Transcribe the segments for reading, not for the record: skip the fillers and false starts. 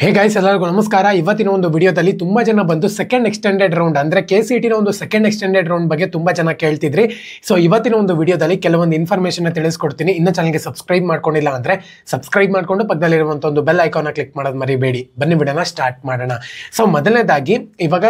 Hey guys ಎಲ್ಲರಿಗೂ ನಮಸ್ಕಾರ. ಇವತ್ತಿನ ಒಂದು ವಿಡಿಯೋದಲ್ಲಿ ತುಂಬಾ ಜನ ಬಂದು ಸೆಕೆಂಡ್ ಎಕ್ಸ್ಟೆಂಡೆಡ್ ರೌಂಡ್ ಅಂದ್ರೆ KCET ನ ಒಂದು ಸೆಕೆಂಡ್ ಎಕ್ಸ್ಟೆಂಡೆಡ್ ರೌಂಡ್ ಬಗ್ಗೆ ತುಂಬಾ ಜನ ಕೇಳ್ತಿದ್ರಿ. ಸೊ ಇವತ್ತಿನ ಒಂದು ವಿಡಿಯೋದಲ್ಲಿ ಕೆಲವೊಂದು ಇನ್ಫಾರ್ಮೇಷನ್ ತಿಳಿಸ್ಕೊಡ್ತೀನಿ. ಇನ್ನು ಚಾನಲ್ಗೆ ಸಬ್ಸ್ಕ್ರೈಬ್ ಮಾಡ್ಕೊಂಡಿಲ್ಲ ಅಂದ್ರೆ ಸಬ್ಸ್ಕ್ರೈಬ್ ಮಾಡ್ಕೊಂಡು ಪಕ್ಕದಲ್ಲಿರುವಂತ ಒಂದು ಬೆಲ್ ಐಕಾನ್ ಕ್ಲಿಕ್ ಮಾಡೋದು ಮರಿಬೇಡಿ. ಬನ್ನಿ ವಿಡಿಯೋನ ಸ್ಟಾರ್ಟ್ ಮಾಡೋಣ. ಸೊ ಮೊದಲನೇದಾಗಿ ಇವಾಗ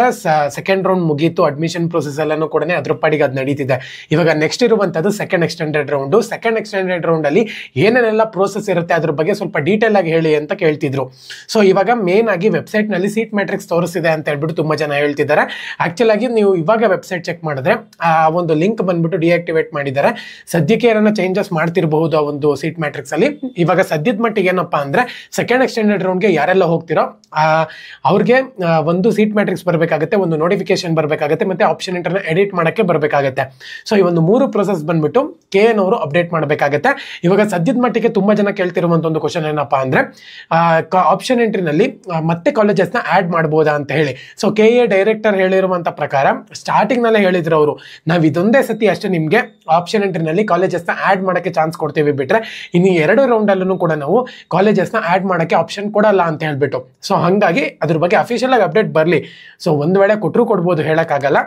ಸೆಕೆಂಡ್ ರೌಂಡ್ ಮುಗೀತು, ಅಡ್ಮಿಷನ್ ಪ್ರೊಸೆಸ್ ಎಲ್ಲಾನು ಕೂಡ ಅದ್ರ ಪಾಡಿಗೆ ಅದು ನಡೀತಿದೆ. ಇವಾಗ ನೆಕ್ಸ್ಟ್ ಇರುವಂತದ್ದು second extended round. Second extended round ಅಲ್ಲಿ ಏನೇನೆಲ್ಲ ಪ್ರೋಸೆಸ್ ಇರುತ್ತೆ ಅದ್ರ ಬಗ್ಗೆ ಸ್ವಲ್ಪ ಡೀಟೇಲ್ ಆಗಿ ಹೇಳಿ ಅಂತ ಕೇಳ್ತಿದ್ರು. ಸೊ ಇವಾಗ ಮೇನ್ ಆಗಿ ವೆಬ್ಸೈಟ್ ನಲ್ಲಿ ಸೀಟ್ ಮ್ಯಾಟ್ರಿಕ್ಸ್ ತೋರಿಸಿದೆ ಅಂತ ಹೇಳ್ಬಿಟ್ಟು ತುಂಬಾ ಜನ ಹೇಳ್ತಿದ್ದಾರೆ. ಆಕ್ಚುಲ್ ಆಗಿ ನೀವು ಇವಾಗ ವೆಬ್ಸೈಟ್ ಚೆಕ್ ಮಾಡಿದ್ರೆ ಆ ಒಂದು ಲಿಂಕ್ ಬಂದ್ಬಿಟ್ಟು ಡಿಆಕ್ಟಿವೇಟ್ ಮಾಡಿದ್ದಾರೆ. ಸದ್ಯಕ್ಕೆ ಏನನ್ನ ಚೇಂಜಸ್ ಮಾಡ್ತಿರಬಹುದು ಆ ಒಂದು ಸೀಟ್ ಮ್ಯಾಟ್ರಿಕ್ಸ್ ಅಲ್ಲಿ. ಇವಾಗ ಸದ್ಯದ ಮಟ್ಟಿಗೆ ಏನಪ್ಪಾ ಅಂದ್ರೆ ಸೆಕೆಂಡ್ ಎಕ್ಸ್ಟೆಂಡೆಡ್ ರೌಂಡ್ ಗೆ ಯಾರೆಲ್ಲ ಹೋಗ್ತಿರೋ ಅವ್ರಿಗೆ ಒಂದು ಸೀಟ್ ಮ್ಯಾಟ್ರಿಕ್ಸ್ ಬರಬೇಕಾಗುತ್ತೆ, ಒಂದು ನೋಟಿಫಿಕೇಶನ್ ಬರಬೇಕಾಗುತ್ತೆ, ಮತ್ತೆ ಆಪ್ಷನ್ ಎಂಟರ್ನ ಎಡಿಟ್ ಮಾಡಕ್ಕೆ ಬರಬೇಕಾಗುತ್ತೆ. ಸೊ ಈ ಒಂದು ಮೂರು ಪ್ರೊಸೆಸ್ ಬಂದ್ಬಿಟ್ಟು KN ಅವರು ಅಪ್ಡೇಟ್ ಮಾಡಬೇಕಾಗುತ್ತೆ. ಇವಾಗ ಸದ್ಯದ ಮಟ್ಟಿಗೆ ತುಂಬಾ ಜನ ಕೇಳ್ತಿರುವಂತ ಒಂದು ಕ್ವಶನ್ ಏನಪ್ಪಾ ಅಂದ್ರೆ ಆಪ್ಷನ್ ಎಂಟ್ರಿನಲ್ಲಿ ಮತ್ತೆ ಕಾಲೇಜಸ್ ನ ಆಡ್ ಮಾಡಬಹುದಾ ಅಂತ ಹೇಳಿ. ಸೊ KA ಡೈರೆಕ್ಟರ್ ಹೇಳಿರುವಂತ ಪ್ರಕಾರ ಸ್ಟಾರ್ಟಿಂಗ್ ನಲ್ಲೇ ಹೇಳಿದ್ರು ಅವರು, ನಾವ್ ಇದೊಂದೇ ಸತಿ ಅಷ್ಟೇ ನಿಮ್ಗೆ ಆಪ್ಷನ್ ಎಂಟ್ರಿನಲ್ಲಿ ಕಾಲೇಜಸ್ ನ ಆಡ್ ಮಾಡಕ್ಕೆ ಚಾನ್ಸ್ ಕೊಡ್ತೀವಿ, ಬಿಟ್ರೆ ಇನ್ನು 2 ರೌಂಡ್ ಅಲ್ಲೂ ಕೂಡ ನಾವು ಕಾಲೇಜಸ್ ನ ಆಡ್ ಮಾಡಕ್ಕೆ ಆಪ್ಷನ್ ಕೊಡಲ್ಲ ಅಂತ ಹೇಳ್ಬಿಟ್ಟು. ಸೊ ಹಂಗಾಗಿ ಅದ್ರ ಬಗ್ಗೆ ಅಫಿಷಿಯಲ್ ಆಗಿ ಅಪ್ಡೇಟ್ ಬರಲಿ. ಸೊ ಒಂದ್ ವೇಳೆ ಕೊಟ್ಟರು ಕೊಡ್ಬೋದು, ಹೇಳಕ್ಕಾಗಲ್ಲ.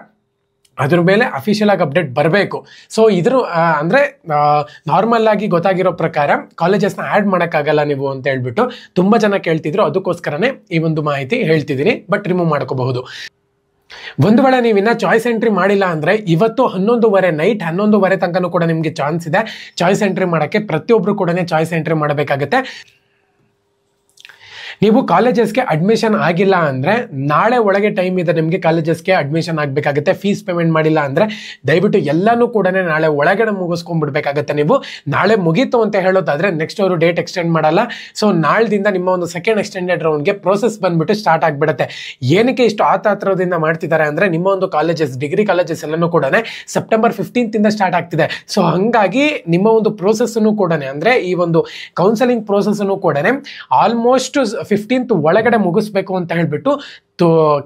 ಅದ್ರ ಮೇಲೆ ಅಫಿಷಿಯಲ್ ಆಗಿ ಅಪ್ಡೇಟ್ ಬರಬೇಕು. ಸೊ ಇದ್ರ ಅಂದ್ರೆ ನಾರ್ಮಲ್ ಆಗಿ ಗೊತ್ತಾಗಿರೋ ಪ್ರಕಾರ ಕಾಲೇಜಸ್ನ ಆಡ್ ಮಾಡೋಕ್ಕಾಗಲ್ಲ ನೀವು ಅಂತ ಹೇಳ್ಬಿಟ್ಟು ತುಂಬಾ ಜನ ಕೇಳ್ತಿದ್ರು. ಅದಕ್ಕೋಸ್ಕರನೇ ಈ ಒಂದು ಮಾಹಿತಿ ಹೇಳ್ತಿದ್ದೀನಿ. ಬಟ್ ರಿಮೂವ್ ಮಾಡ್ಕೋಬಹುದು. ಒಂದು ವೇಳೆ ನೀವು ಇನ್ನ ಚಾಯ್ಸ್ ಎಂಟ್ರಿ ಮಾಡಿಲ್ಲ ಅಂದ್ರೆ ಇವತ್ತು 11:30 ನೈಟ್ 11:30 ತನಕನೂ ಕೂಡ ನಿಮ್ಗೆ ಚಾನ್ಸ್ ಇದೆ ಚಾಯ್ಸ್ ಎಂಟ್ರಿ ಮಾಡಕ್ಕೆ. ಪ್ರತಿಯೊಬ್ರು ಕೂಡ ಚಾಯ್ಸ್ ಎಂಟ್ರಿ ಮಾಡಬೇಕಾಗತ್ತೆ. ನೀವು ಕಾಲೇಜಸ್ಗೆ ಅಡ್ಮಿಷನ್ ಆಗಿಲ್ಲ ಅಂದ್ರೆ ನಾಳೆ ಒಳಗೆ ಟೈಮ್ ಇದೆ ನಿಮಗೆ ಕಾಲೇಜಸ್ಗೆ ಅಡ್ಮಿಷನ್ ಆಗಬೇಕಾಗುತ್ತೆ. ಫೀಸ್ ಪೇಮೆಂಟ್ ಮಾಡಿಲ್ಲ ಅಂದ್ರೆ ದಯವಿಟ್ಟು ಎಲ್ಲಾನು ಕೂಡ ನಾಳೆ ಒಳಗಡೆ ಮುಗಿಸ್ಕೊಂಡ್ಬಿಡ್ಬೇಕಾಗತ್ತೆ. ನೀವು ನಾಳೆ ಮುಗೀತು ಅಂತ ಹೇಳೋದಾದ್ರೆ ನೆಕ್ಸ್ಟ್ ಅವರು ಡೇಟ್ ಎಕ್ಸ್ಟೆಂಡ್ ಮಾಡಲ್ಲ. ಸೊ ನಾಳೆದಿಂದ ನಿಮ್ಮ ಒಂದು ಸೆಕೆಂಡ್ ಎಕ್ಸ್ಟೆಂಡೆಡ್ ರೌಂಡ್ಗೆ ಪ್ರೋಸೆಸ್ ಬಂದ್ಬಿಟ್ಟು ಸ್ಟಾರ್ಟ್ ಆಗ್ಬಿಡುತ್ತೆ. ಏನಕ್ಕೆ ಇಷ್ಟು ಆತರದಿಂದ ಮಾಡ್ತಿದ್ದಾರೆ ಅಂದ್ರೆ ನಿಮ್ಮ ಒಂದು ಕಾಲೇಜಸ್, ಡಿಗ್ರಿ ಕಾಲೇಜಸ್ ಎಲ್ಲಾನು ಕೂಡ ಸೆಪ್ಟೆಂಬರ್ 15th ಇಂದ ಸ್ಟಾರ್ಟ್ ಆಗ್ತಿದೆ. ಸೊ ಹಂಗಾಗಿ ನಿಮ್ಮ ಒಂದು ಪ್ರೋಸೆಸ್ ಕೂಡ ಅಂದ್ರೆ ಈ ಒಂದು ಕೌನ್ಸೆಲಿಂಗ್ ಪ್ರೋಸೆಸ್ ಕೂಡ ಆಲ್ಮೋಸ್ಟ್ 15th ಒಳಗಡೆ ಮುಗಿಸ್ಬೇಕು ಅಂತ ಹೇಳ್ಬಿಟ್ಟು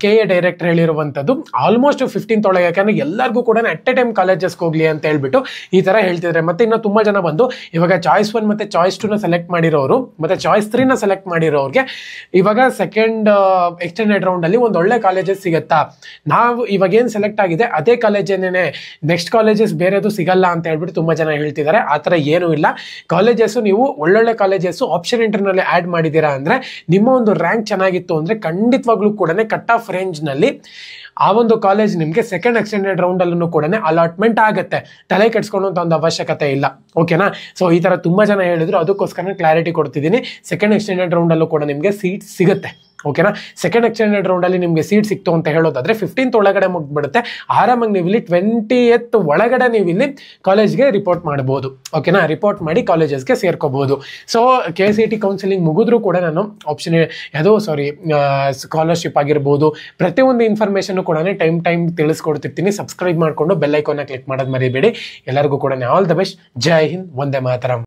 KA ಡೈರೆಕ್ಟರ್ ಹೇಳಿರುವಂತದ್ದು. ಆಲ್ಮೋಸ್ಟ್ 15th ಒಳಗೆ, ಯಾಕಂದ್ರೆ ಎಲ್ಲರಿಗೂ ಕೂಡ ಅಟ್ ಎ ಟೈಮ್ ಕಾಲೇಜಸ್ಗೆ ಹೋಗ್ಲಿ ಅಂತ ಹೇಳ್ಬಿಟ್ಟು ಈ ತರ ಹೇಳ್ತಿದ್ದಾರೆ. ಮತ್ತೆ ಇನ್ನು ತುಂಬಾ ಜನ ಬಂದು ಇವಾಗ ಚಾಯ್ಸ್ 1 ಮತ್ತೆ ಚಾಯ್ಸ್ 2 ನ ಸೆಲೆಕ್ಟ್ ಮಾಡಿರೋರು ಮತ್ತೆ ಚಾಯ್ಸ್ 3 ನ ಸೆಲೆಕ್ಟ್ ಮಾಡಿರೋರಿಗೆ ಇವಾಗ ಸೆಕೆಂಡ್ ಎಕ್ಸ್ಟೆಂಡೆಡ್ ರೌಂಡ್ ಅಲ್ಲಿ ಒಂದು ಒಳ್ಳೆ ಕಾಲೇಜಸ್ ಸಿಗತ್ತಾ, ನಾವು ಇವಾಗ ಏನ್ ಸೆಲೆಕ್ಟ್ ಆಗಿದೆ ಅದೇ ಕಾಲೇಜೇನೆ ನೆಕ್ಸ್ಟ್ ಕಾಲೇಜಸ್ ಬೇರೆದು ಸಿಗಲ್ಲ ಅಂತ ಹೇಳ್ಬಿಟ್ಟು ತುಂಬಾ ಜನ ಹೇಳ್ತಿದ್ದಾರೆ. ಆತರ ಏನೂ ಇಲ್ಲ. ಕಾಲೇಜಸ್ ನೀವು ಒಳ್ಳೊಳ್ಳೆ ಕಾಲೇಜಸ್ ಆಪ್ಷನ್ ಎಂಟ್ರಿನಲ್ಲಿ ಆಡ್ ಮಾಡಿದೀರಾ ಅಂದ್ರೆ ನಿಮ್ಮ ಒಂದು ರ್ಯಾಂಕ್ ಚೆನ್ನಾಗಿತ್ತು ಅಂದ್ರೆ ಖಂಡಿತವಾಗ್ಲೂ ಕೂಡ ಕಟ್ ಆಫ್ ರೇಂಜ್ ನಲ್ಲಿ ಆ ಒಂದು ಕಾಲೇಜ್ ನಿಮ್ಗೆ ಸೆಕೆಂಡ್ ಎಕ್ಸ್ಟೆಂಡೆಡ್ ರೌಂಡ್ ಅಲ್ಲೂ ಕೂಡ ಅಲಾಟ್ಮೆಂಟ್ ಆಗುತ್ತೆ. ತಲೆ ಕೆಡ್ಸ್ಕೊಳ್ಳುವಂತ ಒಂದು ಅವಶ್ಯಕತೆ ಇಲ್ಲ. ಓಕೆನಾ? ಸೊ ಈ ತರ ತುಂಬಾ ಜನ ಹೇಳಿದ್ರು, ಅದಕ್ಕೋಸ್ಕರ ಕ್ಲಾರಿಟಿ ಕೊಡ್ತಿದ್ದೀನಿ. ಸೆಕೆಂಡ್ ಎಕ್ಸ್ಟೆಂಡೆಡ್ ರೌಂಡ್ ಅಲ್ಲೂ ಕೂಡ ನಿಮ್ಗೆ ಸೀಟ್ ಸಿಗುತ್ತೆ. ಓಕೆನಾ? ಸೆಕೆಂಡ್ ಎಕ್ಸ್ಟೆಂಡೆಡ್ ರೌಂಡ್ ಅಲ್ಲಿ ನಿಮ್ಗೆ ಸೀಟ್ ಸಿಕ್ತು ಅಂತ ಹೇಳೋದಾದ್ರೆ 15th ಒಳಗಡೆ ಮುಗ್ಬಿಡುತ್ತೆ. ಆರಾಮಾಗಿ ನೀವು ಇಲ್ಲಿ 20th ಒಳಗಡೆ ನೀವು ಇಲ್ಲಿ ಕಾಲೇಜ್ಗೆ ರಿಪೋರ್ಟ್ ಮಾಡಬಹುದು. ಓಕೆನಾ? ರಿಪೋರ್ಟ್ ಮಾಡಿ ಕಾಲೇಜಸ್ಗೆ ಸೇರ್ಕೋಬಹುದು. ಸೊ KCET ಕೌನ್ಸಿಲಿಂಗ್ ಮುಗಿದ್ರು ಕೂಡ ನಾನು ಆಪ್ಷನ್ ಸ್ಕಾಲರ್ಶಿಪ್ ಆಗಿರ್ಬೋದು, ಪ್ರತಿಯೊಂದು ಇನ್ಫಾರ್ಮೇಶನ್ ಕೂಡ ಟೈಮ್ ತಿಳಿಸ್ಕೊಡ್ತಿರ್ತೀನಿ. ಸಬ್ಸ್ಕ್ರೈಬ್ ಮಾಡ್ಕೊಂಡು ಬೆಲ್ ಐಕಾನ್ ಕ್ಲಿಕ್ ಮಾಡೋದು ಮರಿಬೇಡಿ. ಎಲ್ಲರಿಗೂ ಕೂಡ all the best. Jai Hind, Vande Mataram.